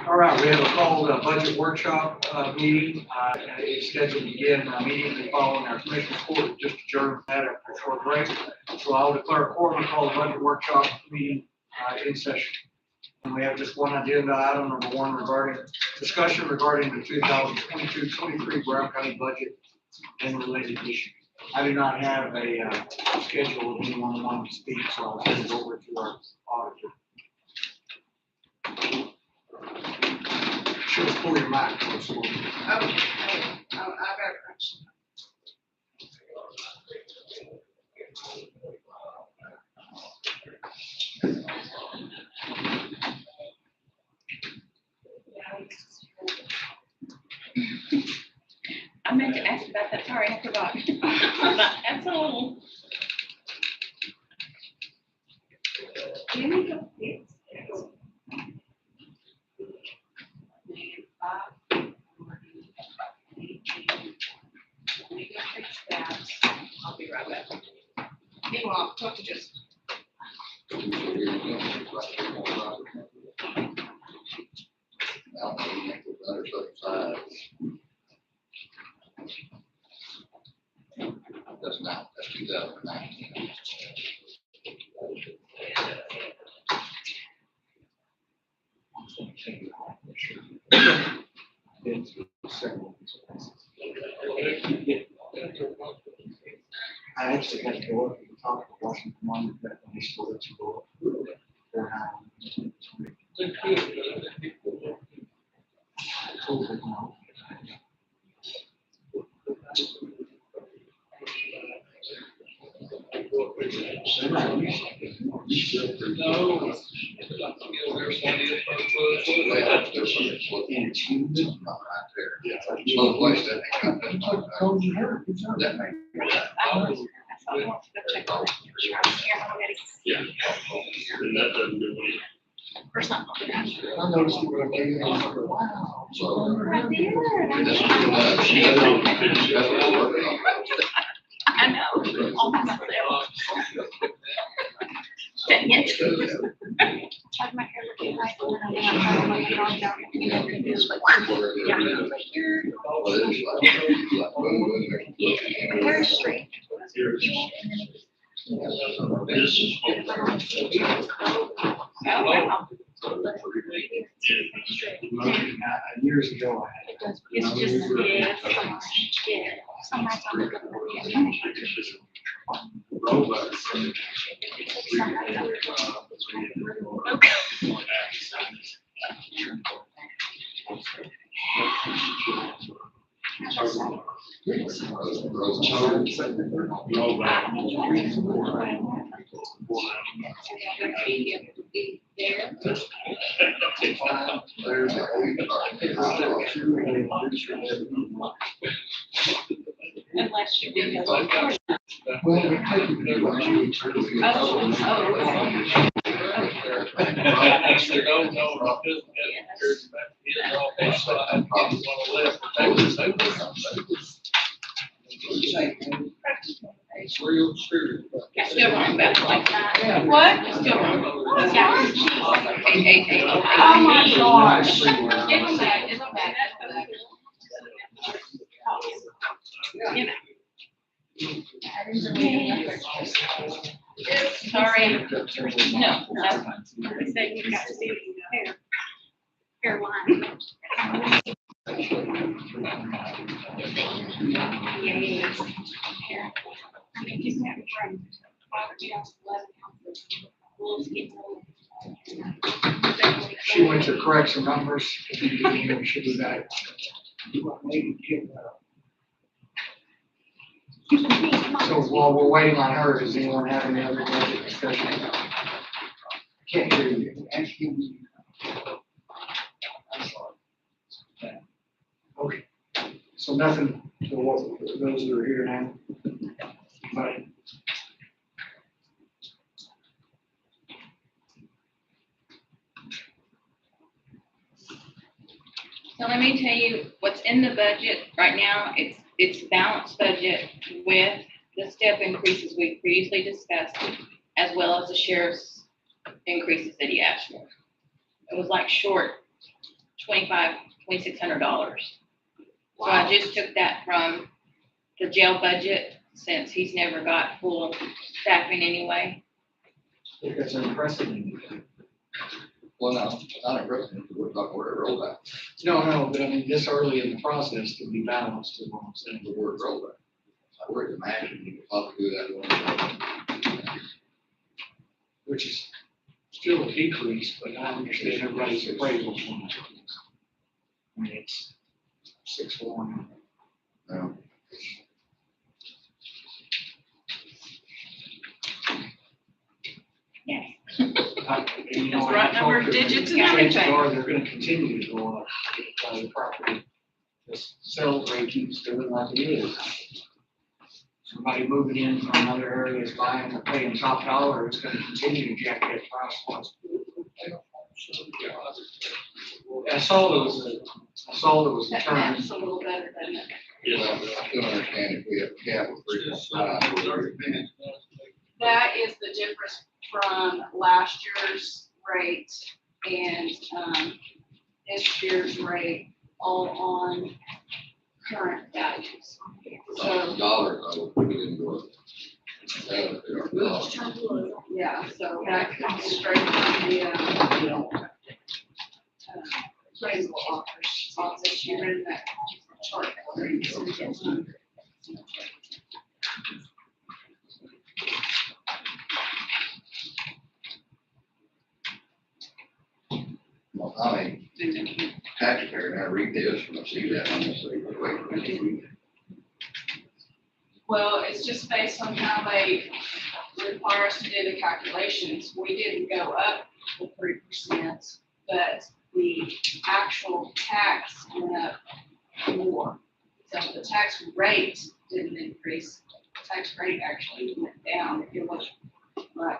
All right, we have a called budget workshop meeting. It's scheduled to begin immediately following our commissioner's court, just adjourned that after a short break. So I'll declare a quorum and call the budget workshop meeting in session. And we have just one agenda item, number one, regarding discussion regarding the 2022-23 Brown County budget and related issues. I do not have a schedule of anyone wanting to speak, so I'll turn it over to our auditor. Just pull your mic close. I got a question. I meant to ask about that, sorry, I forgot. That's a little. I'll be right back. Meanwhile, talk to Jessica. That's not, that's 2019. I actually had to go up and talk to Washington Monument, but they still let you go up. They're not. COVID now. They're not used to it. Slow place that they got that. That may be Yeah. And that doesn't do anything. Or something like that. I noticed you were okay. Wow. so. Right there. This is that's what we're working on. I know, all by myself. Dang it. Had my hair looking like when I went out, I went on down, you know, it was like, yeah, right here. Well, it is like. Yeah, very straight. This is. Oh, wow. Years ago, I had. It's just, yeah, yeah. Sometimes I'm looking for it. Unless you do. Well, we couldn't do much. Yeah, still wrong about it like that. What? Still wrong. Yeah. Oh my gosh. It's okay, it's okay. You know. Sorry. No, that's fine. I said you got to see hairline. Yeah. I mean, he's never from 11. She went to correct some numbers. She did that. So while we're waiting on her, does anyone have any other budget discussion? Can't hear you. Okay. So nothing for what, those that are here now? Right. So let me tell you what's in the budget right now. It's balanced budget with the step increases we previously discussed, as well as the sheriff's increases that he asked for. It was like short $2,600. So I just took that from the jail budget, since he's never got full staffing anyway. I think that's impressive. Well, no, it's not impressive, we're talking word rollback, No, but I mean, this early in the process to be balanced is what I'm saying. the word rollback. I would imagine you could probably do that one. Which is still a decrease, but I understand everybody's appraisal on it. I mean, it's 6-1. No. Yes. You know, It's right number of digits and chances everything. are they're gonna continue to go up because the property, this sales rate keeps doing like it is. Somebody moving in from another area is buying or paying top dollar, it's gonna continue to jack that price once. I saw there was a term. That's a little better than it. Well, I still understand if we have a cap of 3.5. That is the difference from last year's rate and, this year's rate, all on current values. So, Dollars, I will put it in your. yeah, so that comes straight from the, appraisal office, you're in that chart. Well, I mean, taxpayer, and I read this, and I see that, I'm gonna say, wait. Well, it's just based on how they require us to do the calculations. We didn't go up the 3%, but the actual tax went up more. So the tax rate didn't increase. The tax rate actually went down. If you look, right,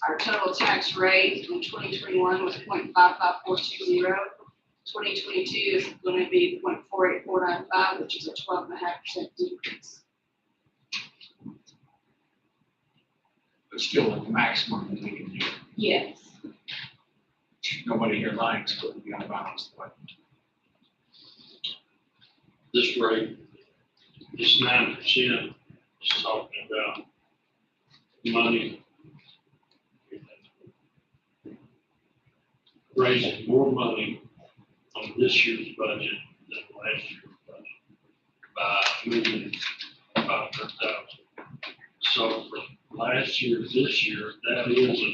our total tax rate in 2021 was 0.55420. 2022 is going to be 0.48495, which is a 12.5% decrease. But still at the maximum that we can do. Yes. Nobody here likes, but we gotta balance the budget. This rate, this 9% is talking about money. Raising more money on this year's budget than last year's budget by $1,500,000. So for last year, this year, that is a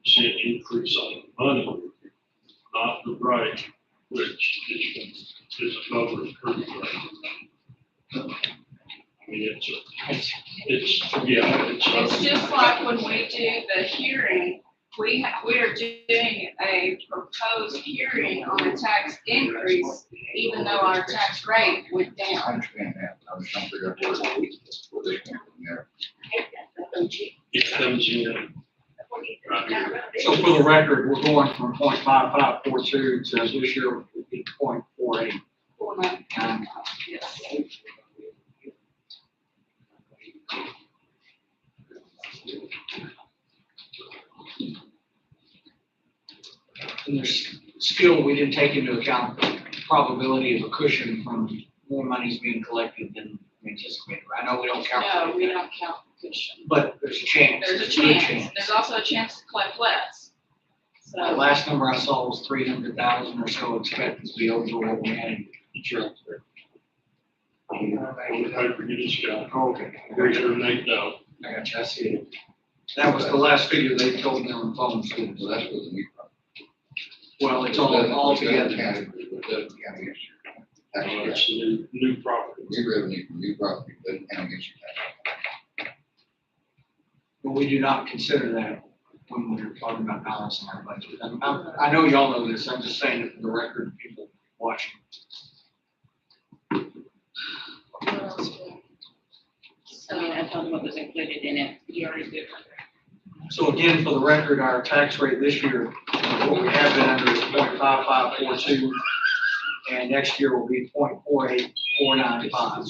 9.56% increase on the money, not the rate, which is above the current rate. I mean, It's just like when we do the hearing, we are doing a proposed hearing on a tax increase, even though our tax rate went I down. understand that, I was trying to figure out where this came from there. it comes in right here. So for the record, we're going from 0.5542 to this year would be 0.48. 4.9. Yes. And there's still, we didn't take into account the probability of a cushion from more monies being collected than anticipated. I know we don't No, calculate we that, don't count the cushion. but there's a chance. There's a good chance. There's also a chance to collect less. The So, last number I saw was 300,000 or so expected to be over what we had in insurance. On the paper you just got, Okay. 308,000. I got you, I see it. That was the last figure they told me on the phone, so, So that's what the new. well, it's all together. County, it doesn't count against your tax rate. That's the new property. New revenue from new property doesn't count against your tax. But we do not consider that when we're talking about balancing our budget. I know y'all know this, I'm just saying it for the record, people watching. I mean, I told him what was included in it. you already did. So again, for the record, our tax rate this year, what we have been under is 0.5542, and next year will be 0.48495.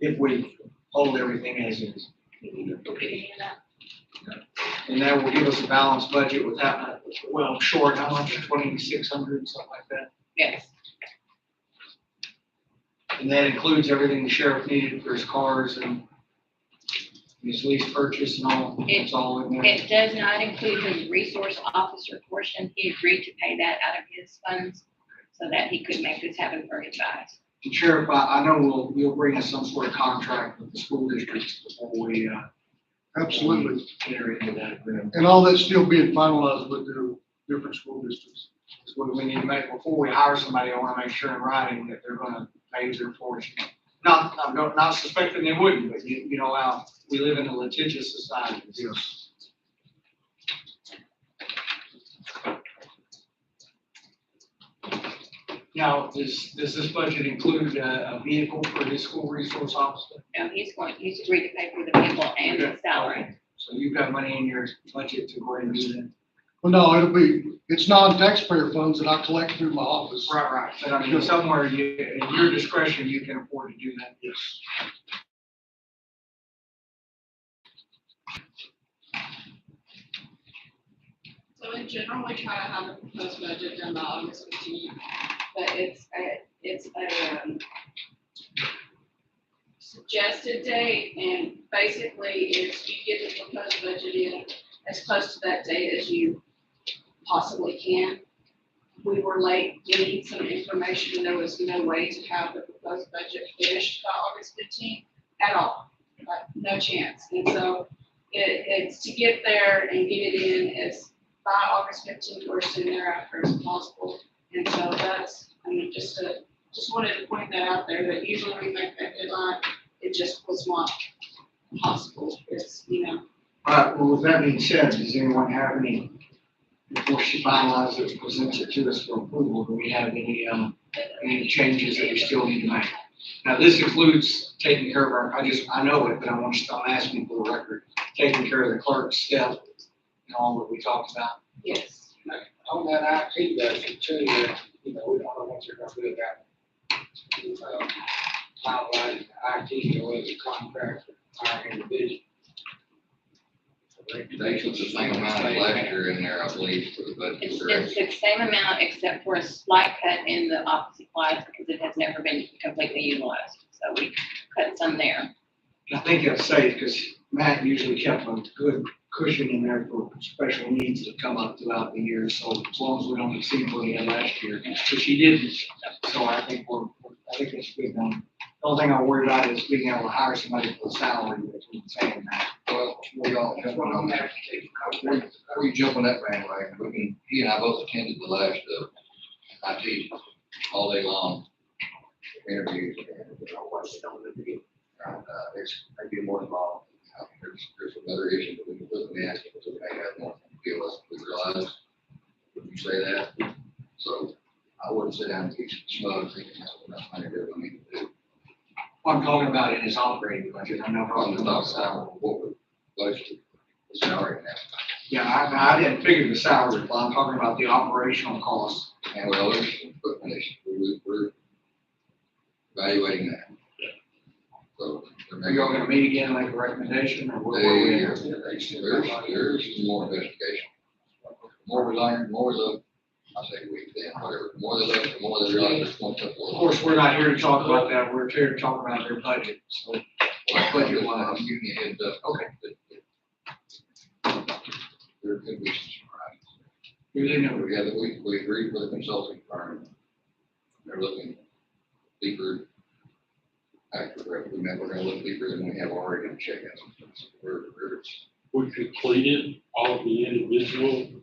If we hold everything as is. And that will give us a balanced budget without, well, short, how much, 2,600, something like that. Yes, And that includes everything the sheriff needed for his cars and his lease purchase and all, it's all in there. it does not include the resource officer portion. He agreed to pay that out of his funds so that he could make this happen for his guys. And Sheriff, I know you'll bring us some sort of contract with the school districts before we, Absolutely. enter into that agreement. And all that's still being finalized with the different school districts. That's what we need to make, before we hire somebody, I wanna make sure in writing that they're gonna pay their portion. Not suspecting they wouldn't, but you know how we live in a litigious society. Yes. Now, does this budget include a vehicle for his school resource officer? No, he's agreed to pay for the people and the salary. So you've got money in your budget to go ahead and do that? Well, no, it's non-taxpayer funds that I collect through my office. Right. But I mean, somewhere in your discretion, you can afford to do that. Yes. So in general, we try to have the proposed budget done by August 15th, but it's a suggested date, and basically if you get the proposed budget in as close to that date as you possibly can. We were late getting some information, and there was no way to have the proposed budget finished by August 15th at all, like, no chance. And so it's to get there and get it in as by August 15th or soon thereafter as possible. And so that's, I mean, just wanted to point that out there, that usually we make that deadline, it just was not possible. It's, All right, well, with that being said, does anyone have any, before she finalizes it, presents it to us for approval, do we have any changes that we still need to make? Now, this includes taking care of I know it, but I'm asking for the record, taking care of the clerk's step and all that we talked about. yes. On that IT budget too, we don't know what they're gonna do about finalizing the IT or the contract for hiring individuals. They put the same amount of last year in there, I believe, for the budget. It's correct? the same amount except for a slight cut in the office supplies because it has never been completely utilized. So we cut some there. I think that's safe, because Matt usually kept a good cushion in there for special needs that come up throughout the year, so as long as we don't exceed what we had last year, which he didn't. So I think it's good. The only thing I worry about is being able to hire somebody for the salary, that's what I'm saying, Matt. Well, we all jump on that. Before you jump on that bandwagon, he and I both attended the last, IT all day long interviews. It's maybe more involved. There's some other issues that we can put in the so we may have more to deal with, we realize. Would you say that? So I wouldn't sit down and teach smug thinking that's what I'm trying to do, I need to do. What I'm talking about in his operating budget, I'm not On talking the about top salary. side, what would budget, the salary and that. Yeah, I didn't figure the salary, but I'm talking about the operational costs. And well, there's some equipment issues, we're evaluating that. So. Are y'all gonna meet again and make a recommendation, or where we at? There's more investigation. The more we learn, the more we look, I say we, then, whatever, the more they look, the more they realize there's one tough Of world. course, we're not here to talk about that, we're here to talk about their budget, so. Budget I'm wise. giving you a heads up. Okay. There could be some surprises. We didn't know. Yeah, we agreed with the consulting firm. They're looking deeper. Actually, we're gonna look deeper than we have already in check-ins. We completed all of the individual,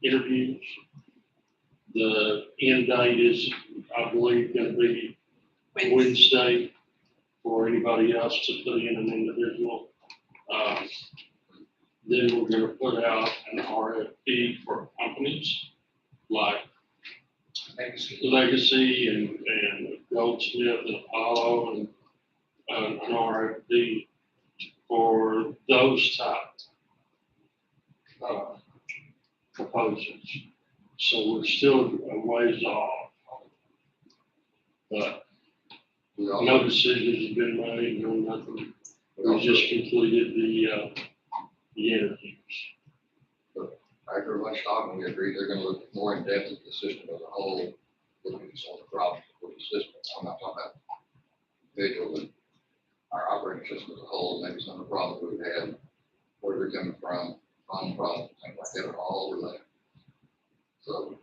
interviews. The end date is, I believe, gonna be Wednesday for anybody else to put in an individual. Then we're gonna put out an RFP for companies like Legacy and Goldsmith and Apollo and an RFP for those type proposals. So we're still a ways off. But no decisions have been made, no nothing. We just completed the interviews. After much talking, we agreed they're gonna look more in depth at the system as a whole, looking at some of the problems with the system. I'm not talking about individual, but our operating system as a whole, maybe some of the problems we've had, where they're coming from, phone problems, things like that, are all related. So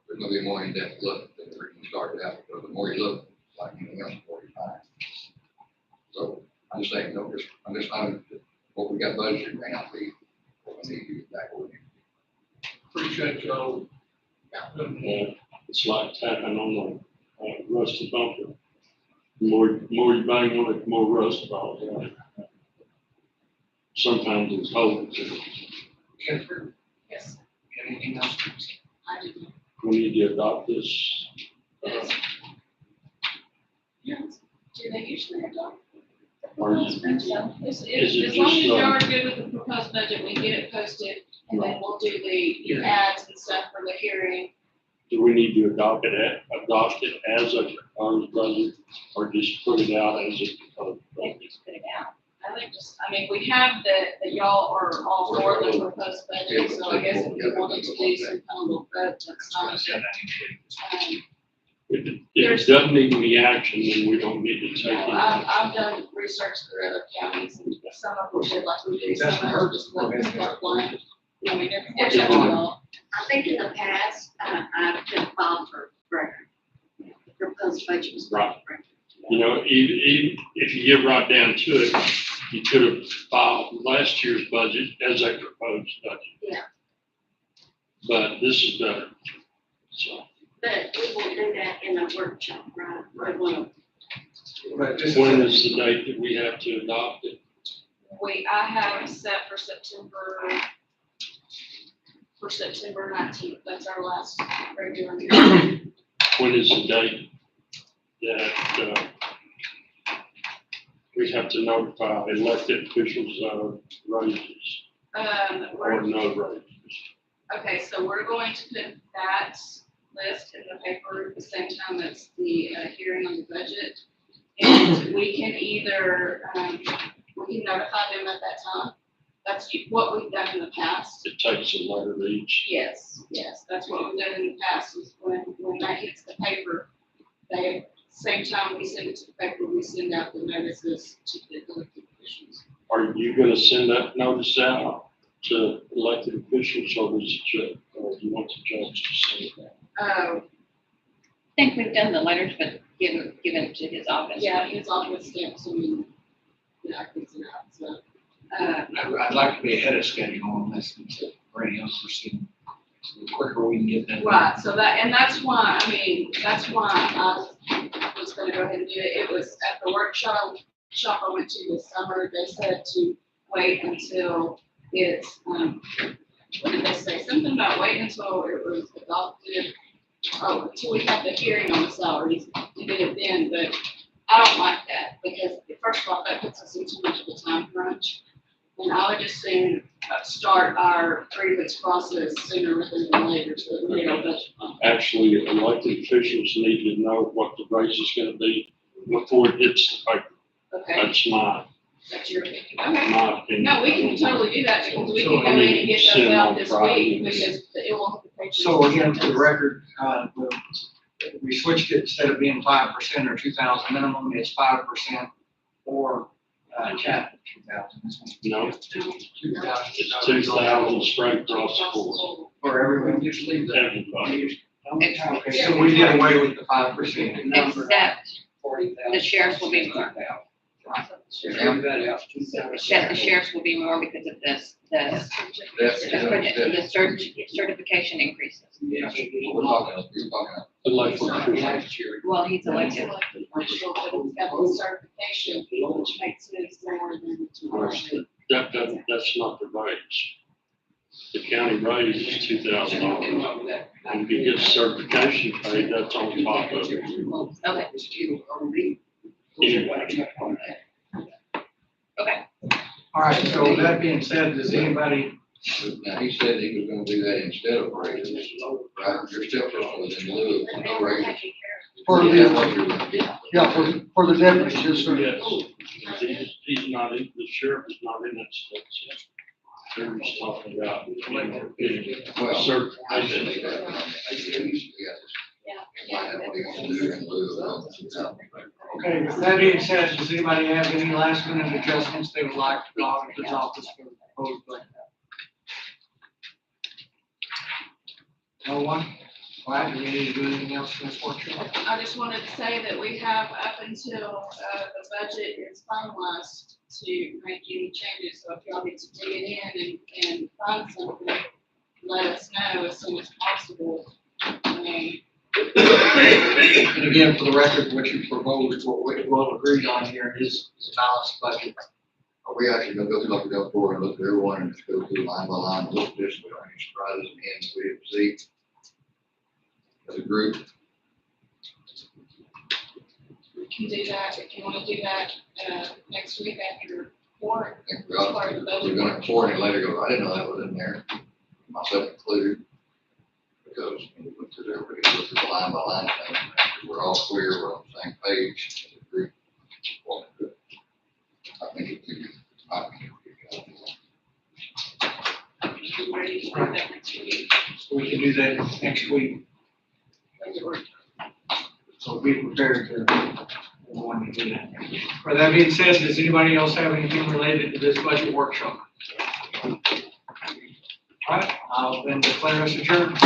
there's gonna be a more in-depth look than we originally started out, because the more you look, like anything else, the more you find. So I'm just saying, no, I'm just finding that what we got budgeted may not be what we need to get back where we need. Appreciate y'all. It's like tapping on the rusty bumper. The more you bang on it, the more rust falls out. Sometimes it's holes. Jennifer, Yes, anything else? I do. We need to adopt this. Yes. Yes. Do they usually adopt? Or is As long it as just, you are good with the proposed budget, we get it posted, and then we'll do the ads and stuff for the hearing. do we need to adopt it as a proposed budget, or just put it out as a proposed I think budget? we just put it out. I mean, we have that y'all are all for the proposed budget, so I guess if you wanted to do some kind of vote, that's fine. If it doesn't need any action, then we don't need to take it. I've done research through other counties, and some of them did like we do, some of them just let it blind. I mean, it's up to y'all. I think in the past, I've been filed for record. The proposed budget was filed for record. You know, even if you get right down to it, you could have filed last year's budget as a proposed budget. Yeah. But this is better, so. But we will do that in a workshop, right? We will. But this When is, is the date that we have to adopt it? I have set for September 19th, that's our last regular meeting. When is the date that, we have to notify elected officials of raises or no raises? Okay, so we're going to put that list in the paper at the same time as the hearing on the budget. And we can either, we can notify them at that time. That's what we've done in the past. It takes a letter each. Yes, that's what we've done in the past, is when that hits the paper, same time we send it to the paper, we send out the notices to the elected officials. Are you gonna send that notice out to elected officials, or does the judge, or do you want the judge to send it out? Oh, I think we've done the letters, but given it to his office. yeah, his office stamps and, yeah, I can send it out, so. I'd like to be ahead of schedule on this, for any unforeseen, so the quicker we can get that. Right, so that's why I was gonna go ahead and do it. It was at the workshop I went to this summer, they said to wait until it's, what did they say? Something about waiting until it was adopted. Oh, until we have the hearing on the salaries, to get it then, but I don't like that, because first of all, that puts us in too much of a time crunch. And I would just soon start our 3 weeks process sooner rather than later, so that we get our budget on. Actually, elected officials need to know what the raise is gonna be before it hits the paper. Okay, That's my that's your opinion, okay. opinion. No, we can totally do that, because we can go in and get those out this week, because it won't hit the paper. So again, for the record, we switched it, instead of being 5% or 2,000 minimum, it's 5% or cap 2,000. No, 2,000. it's 2,000 straight across the board, For everyone, just leave that. everybody. Okay, so we did away with the 5%. Except the sheriffs will be more. Except the sheriffs will be more because of this, That's, the certification increases. we're talking, you're talking. Elected officials. Well, he's elected. Official, but it's got the certification, which makes it more than. That's not the raise. The county raise is $2,000. And if you get certification paid, that's on top of it. Okay. Okay. All right, so that being said, does anybody, Now, he said he was gonna do that instead of raises, right? Your step system was in lieu of no raises. For Is that the, what you're gonna get? yeah, for the deputies, yes, sir. Yes, he's not, the sheriff is not in that stuff, so they're just talking about, you know, getting Well, certain. I should make that, might have what he wants to do in lieu of, Okay, with that being said, does anybody have any last minute adjustments they would like to the auditor's office for the proposed budget? No one? All right, do we need to do anything else in this workshop? I just wanted to say that we have up until, the budget is finalized to make any changes, so if y'all need to dig it in and find something, let us know as soon as possible. And again, for the record, what you proposed, what we all agreed on here is a balanced budget. Are we actually gonna go through like we go forward and look at everyone and just go through line by line, look at this, we don't have any surprises in the end, we have to see as a group? We can do that, if you wanna do that, next week after your report. I think we ought to, we're gonna forward and let it go. I didn't know that was in there, myself included. Because we went through everybody, looked at the line by line thing, and we're all clear, we're on the same page as a group. Well, good. I think it would be, I think it would be good. You ready for that next week? So we can do that next week. So be prepared to want to do that. With that being said, does anybody else have anything related to this budget workshop? All right, I'll then declare us adjourned.